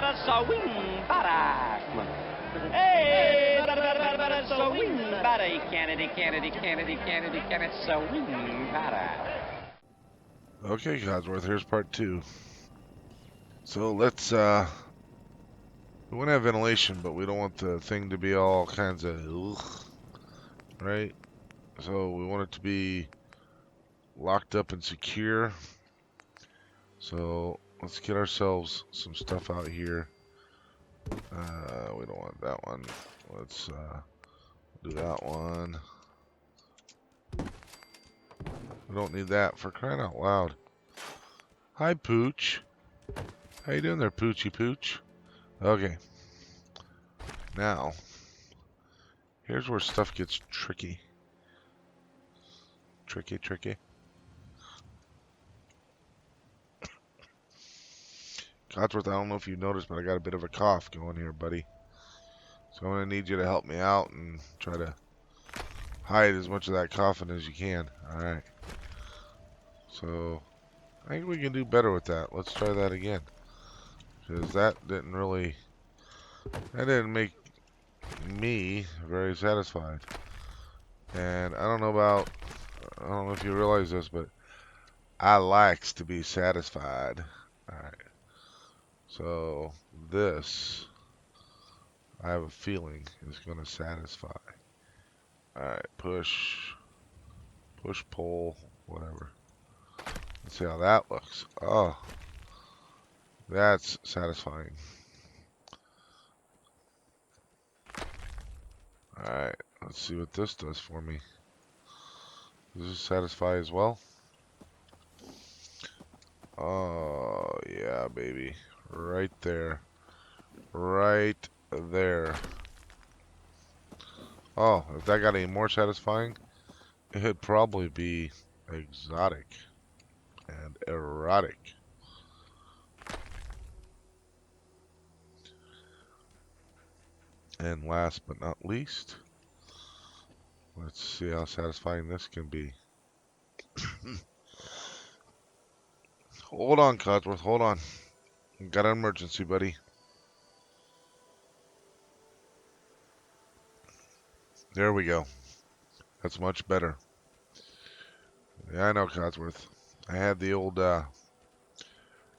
bada swing bada. Hey, bada swing bada. Can it swing bada. Okay, Codsworth, here's part 2. So let's, we want to have ventilation, but we don't want the thing to be all kinds of, ugh, right? So we want it to be locked up and secure. So let's get ourselves some stuff out here. We don't want that one. Let's do that one. We don't need that, for crying out loud. Hi, Pooch. How you doing there, Poochy Pooch? Okay. Now, here's where stuff gets tricky. Tricky. Codsworth, I don't know if you noticed, but I got a bit of a cough going here, buddy. So I'm going to need you to help me out and try to hide as much of that coughing as you can. Alright. So, I think we can do better with that. Let's try that again. Because that didn't make me very satisfied. And I don't know if you realize this, but I likes to be satisfied. Alright. So, this, I have a feeling, is going to satisfy. Alright, push, pull, whatever. Let's see how that looks. Oh, that's satisfying. Alright, let's see what this does for me. Does this satisfy as well? Oh, yeah, baby. Right there. Right there. Oh, if that got any more satisfying, it'd probably be exotic and erotic. And last but not least, let's see how satisfying this can be. Hold on, Codsworth, hold on. Got an emergency, buddy. There we go. That's much better. Yeah, I know, Codsworth. I had the old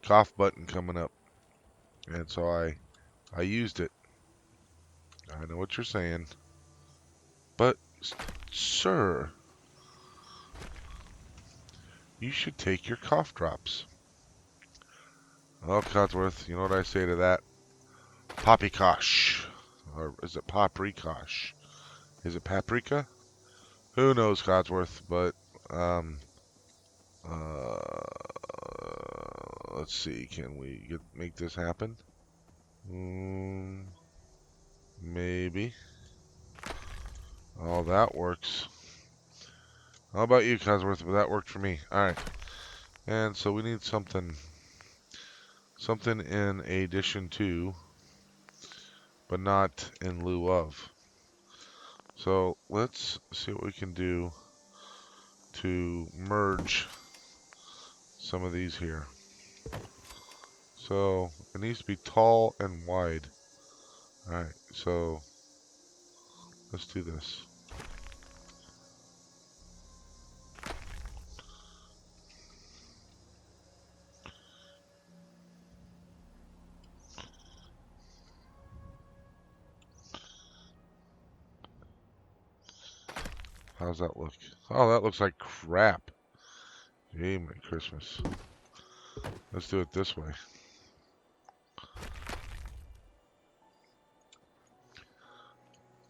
cough button coming up, and so I used it. I know what you're saying. But, sir, you should take your cough drops. Well, Codsworth, you know what I say to that? Poppycosh. Or is it paprikosh? Is it paprika? Who knows, Codsworth, but, let's see, can we make this happen? Maybe. Oh, that works. How about you, Codsworth? But that worked for me. Alright. And so we need something in addition to, but not in lieu of. So let's see what we can do to merge some of these here. So it needs to be tall and wide. Alright, so let's do this. How's that look? Oh, that looks like crap. Yay, my Christmas. Let's do it this way.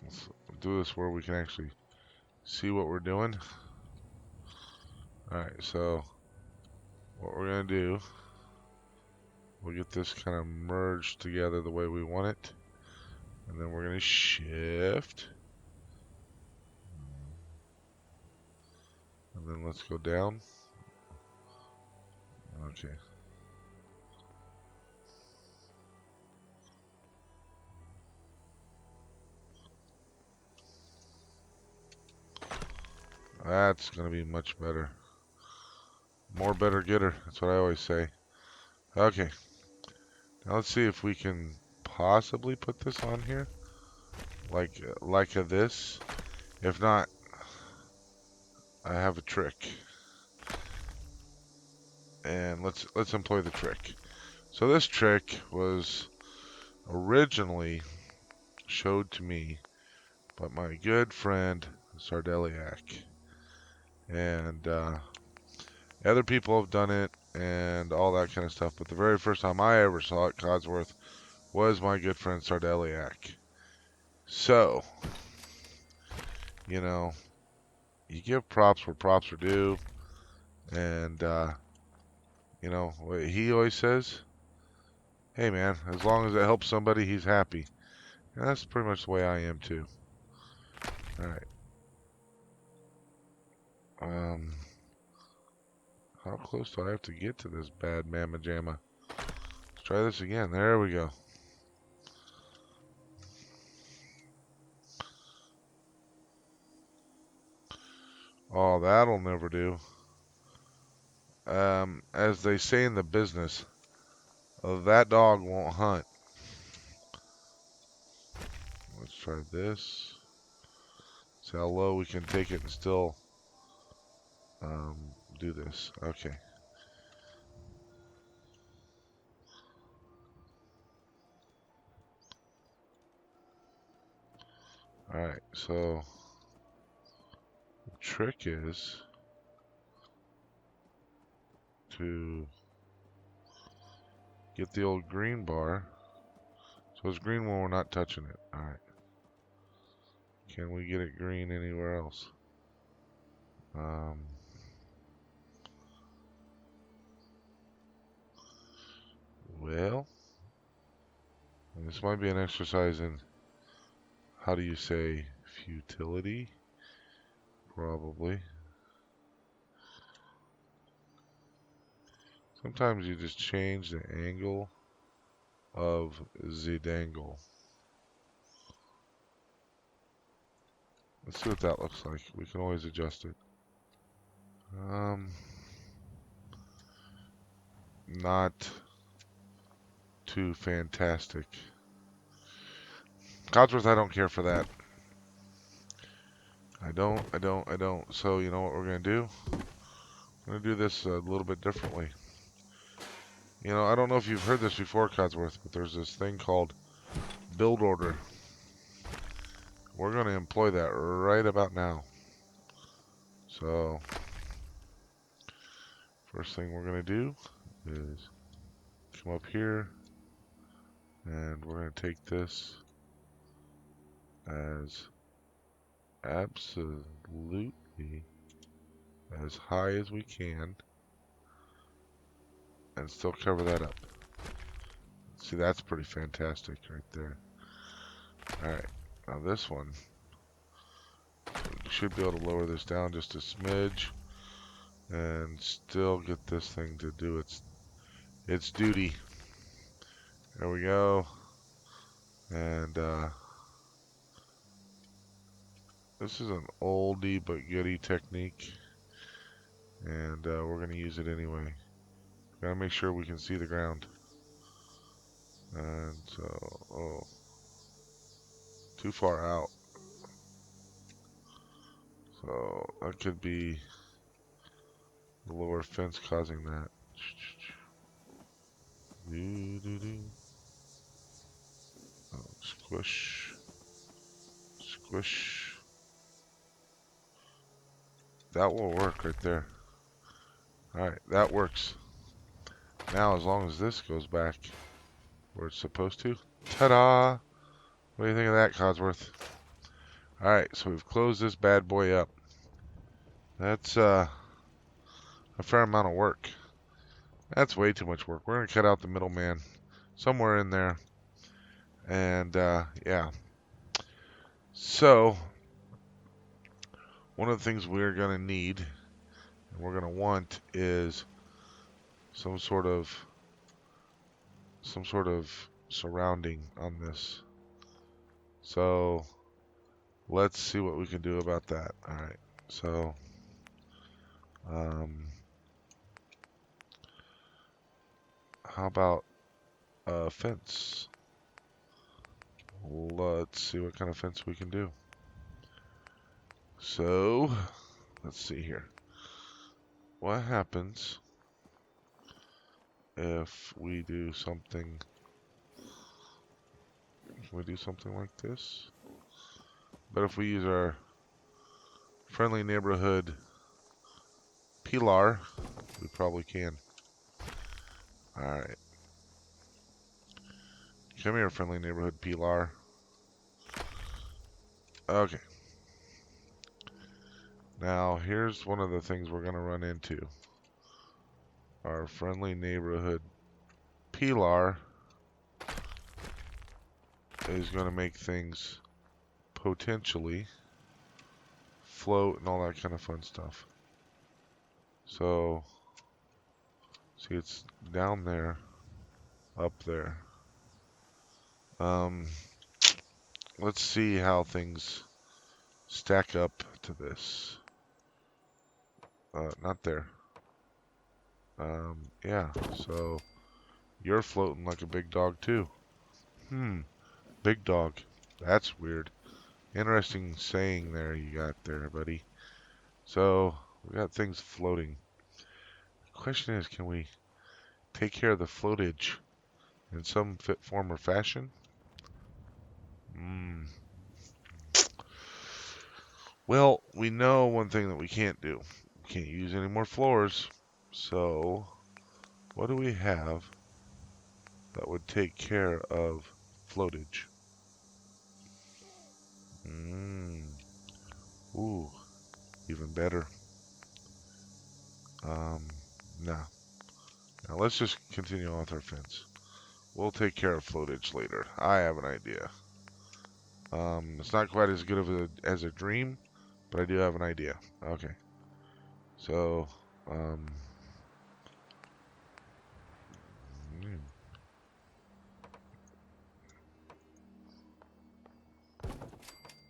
Let's do this where we can actually see what we're doing. Alright, so what we're going to do, we'll get this kind of merged together the way we want it. And then we're going to shift. And then let's go down. Okay. That's going to be much better. More better getter. That's what I always say. Okay. Now let's see if we can possibly put this on here, like a this. If not, I have a trick, and let's employ the trick. So this trick was originally showed to me by my good friend Sardeliak, and other people have done it and all that kind of stuff. But the very first time I ever saw it, Codsworth, was my good friend Sardeliak. So, you know, you give props where props are due, and you know what he always says, hey man, as long as it helps somebody, he's happy. And that's pretty much the way I am too. All right. Um, how close do I have to get to this bad mamma jamma? Let's try this again. There we go. Oh, that'll never do. As they say in the business, that dog won't hunt. Let's try this. See how low we can take it and still do this. Okay. Alright, so the trick is to get the old green bar. So it's green when we're not touching it. Alright. Can we get it green anywhere else? Well, this might be an exercise in, how do you say, futility? Probably. Sometimes you just change the angle of the dangle. Let's see what that looks like. We can always adjust it. Not too fantastic. Codsworth, I don't care for that. I don't. So, you know what we're going to do? We're going to do this a little bit differently. You know, I don't know if you've heard this before, Codsworth, but there's this thing called build order. We're going to employ that right about now. So, first thing we're going to do is come up here, and we're going to take this as absolutely as high as we can and still cover that up. See, that's pretty fantastic right there. Alright, now this one, we should be able to lower this down just a smidge and still get this thing to do its duty. There we go. And this is an oldie but goodie technique, and we're going to use it anyway. Gotta make sure we can see the ground. And so, oh, too far out. So that could be the lower fence causing that. Oh, squish, squish. That will work right there. Alright, that works. Now, as long as this goes back where it's supposed to. Ta-da! What do you think of that, Codsworth? Alright, so we've closed this bad boy up. That's a fair amount of work. That's way too much work. We're going to cut out the middleman somewhere in there. And, yeah. So, one of the things we're going to need, and we're going to want, is some sort of surrounding on this. So, let's see what we can do about that. Alright, so, how about a fence. Let's see what kind of fence we can do. So, let's see here. What happens if we do something? Can we do something like this? But if we use our friendly neighborhood pilar, we probably can. Alright. Come here, friendly neighborhood pilar. Okay. Now, here's one of the things we're going to run into. Our friendly neighborhood pilar is going to make things potentially float and all that kind of fun stuff. So, see, it's down there, up there. Let's see how things stack up to this. Not there. Yeah, so you're floating like a big dog too. Big dog. That's weird. Interesting saying there you got there, buddy. So, we got things floating. The question is, can we take care of the floatage in some fit form or fashion? Well, we know one thing that we can't do. We can't use any more floors. So, what do we have that would take care of floatage? Ooh, even better. No. Now let's just continue on with our fence. We'll take care of floatage later. I have an idea. It's not quite as good of as a dream, but I do have an idea. Okay. So,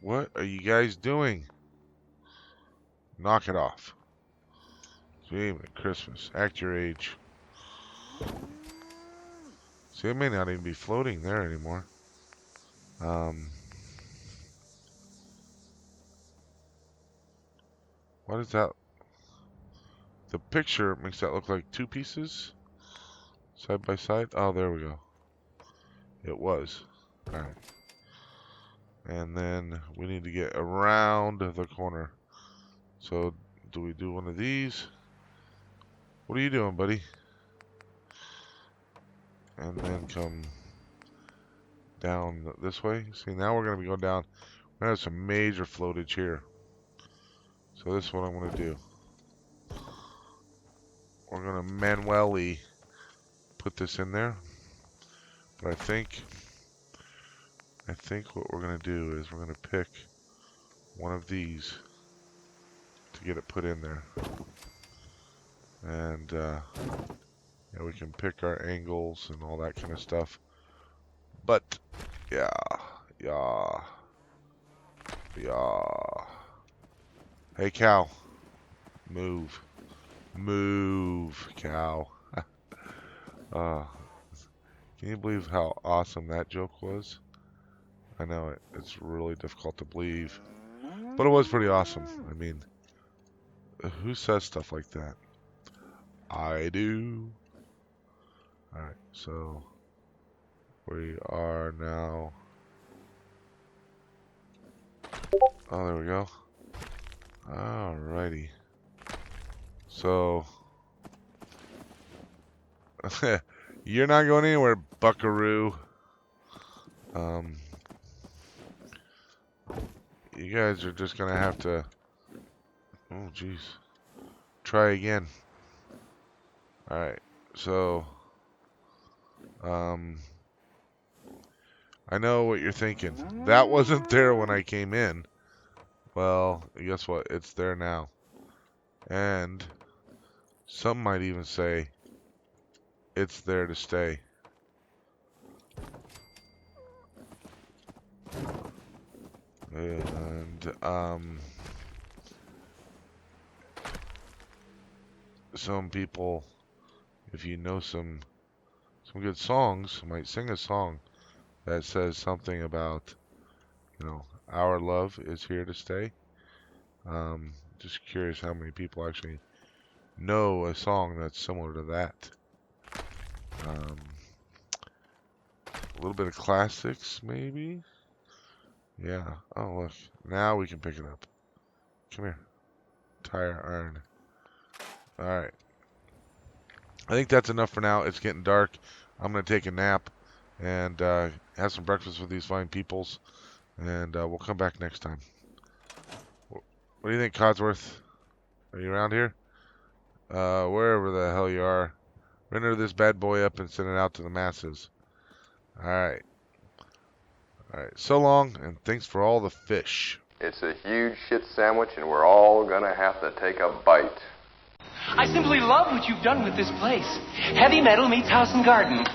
what are you guys doing? Knock it off. Gee, Christmas. Act your age. See, it may not even be floating there anymore. What is that? The picture makes that look like two pieces side by side. Oh, there we go. It was. Alright. And then we need to get around the corner. So, do we do one of these? What are you doing, buddy? And then come down this way. See, now we're going to be going down. We're going to have some major floatage here. So this is what I'm going to do. We're going to manually put this in there. But I think what we're going to do is we're going to pick one of these to get it put in there. And yeah, we can pick our angles and all that kind of stuff. But yeah. Hey, cow. Move. Move, cow. Can you believe how awesome that joke was? I know it's really difficult to believe, but it was pretty awesome. I mean, who says stuff like that? I do. Alright, so we are now... Oh, there we go. Alrighty. So... You're not going anywhere, buckaroo. You guys are just gonna have to... Oh, jeez. Try again. Alright, so... I know what you're thinking. That wasn't there when I came in. Well, guess what? It's there now. And some might even say it's there to stay. And some people, if you know some some good songs. I might sing a song that says something about, our love is here to stay. Just curious how many people actually know a song that's similar to that. A little bit of classics, maybe? Yeah. Oh, look. Now we can pick it up. Come here. Tire iron. Alright. I think that's enough for now. It's getting dark. I'm going to take a nap and have some breakfast with these fine peoples. And we'll come back next time. What do you think, Codsworth? Are you around here? Wherever the hell you are. Render this bad boy up and send it out to the masses. Alright. Alright. So long, and thanks for all the fish. It's a huge shit sandwich, and we're all gonna have to take a bite. I simply love what you've done with this place. Heavy metal meets house and garden.